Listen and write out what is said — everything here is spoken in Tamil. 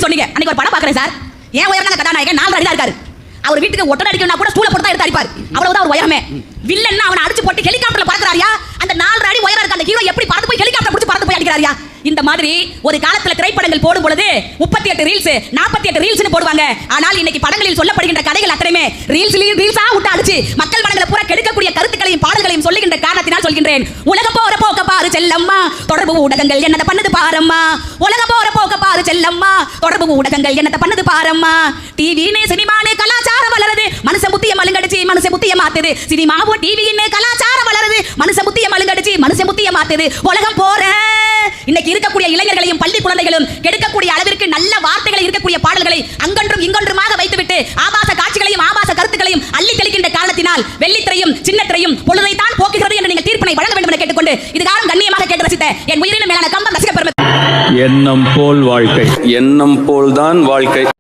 சொன்னீங்க. அன்னைக்கு ஒரு படம் பார்க்கறேன் சார். ஏன் உயரம் கதாநாயகன் 4 அடி தான் இருக்காரு. அவர் வீட்டுக்கு ஒட்டடை அடிக்கணும்னா கூட ஸ்டூல போட்டு தான் எடுத்து அடிப்பார். அவ்வளவுதான் அவர் உயரமே. வில்லன்னா அவனை அடிச்சு போட்டு ஹெலிகாப்டர்ல பறக்குறாரியா? அந்த 4 அடி உயரம் இருக்க அந்த ஹீரோ எப்படி பறந்து போய் ஹெலிகாப்டர் பிடிச்சு பறந்து போய் அடிக்கிறாரியா? இந்த மாதிரி ஒரு காலத்துல திரைப்படங்கள் போடும் பொழுது 38 ரீல்ஸ் 48 ரீல்ஸ்னு போடுவாங்க. ஆனால் இன்னைக்கு படங்களில் சொல்லப்படுகின்ற கதைகள் அத்தனையுமே ரீல்ஸா விட்டு அடிச்சு மக்கள் மனங்களை பூரா கெடுக்கக்கூடிய கருத்துக்களையும் பாடல்களையும் சொல்லுகின்ற காரணத்தினால் சொல்கின்றேன். உலக போற போக்க பாரு செல்லம்மா, தொடர்பு ஊடகங்கள் என்னத பண்ணுது பாரம்மா. உலக போற போக்க பாரு செல்லம்மா, தொடர்பு ஊடகங்கள் என்னத பண்ணுது பாரம்மா. டிவின்னு சினிமான்னு கலாச்சாரம் வளருது, மனுஷ புத்திய மழுங்கடிச்சு மனுஷ புத்திய மாத்துது. சினிமாவும் டிவின்னு கலாச்சாரம் வளருது, மனுஷ புத்திய மழுங்கடிச்சு மனுஷ புத்திய மாத்துது. உலகம் போற இன்னைக்கு இருக்கக்கூடிய இளைஞர்களையும் பள்ளி குழந்தைகளும் கெடுக்கக்கூடிய அளவிற்கு நல்ல வார்த்தைகள் இருக்கக்கூடிய பாடல்களை அங்கொன்றும் இங்கொன்றுமாக வைத்துவிட்டு ஆபாச காட்சிகளையும் ஆபாச கருத்துக்களையும் அள்ளி தெளிக்கின்ற காரணத்தினால் வெள்ளித்திரையும் சின்னத்திரையும் பொழுதைத்தான் போக்குகிறது என்று நீங்கள் தீர்ப்பினை வழங்க வேண்டும் என கேட்டுக்கொண்டு இதுகாரம் கண்ணியமாக கேட்டு ரசித்த என் உயிரின மேலான கம்பம் ரசிக பெருமை. எண்ணம் போல் வாழ்க்கை, எண்ணம் போல்தான் வாழ்க்கை.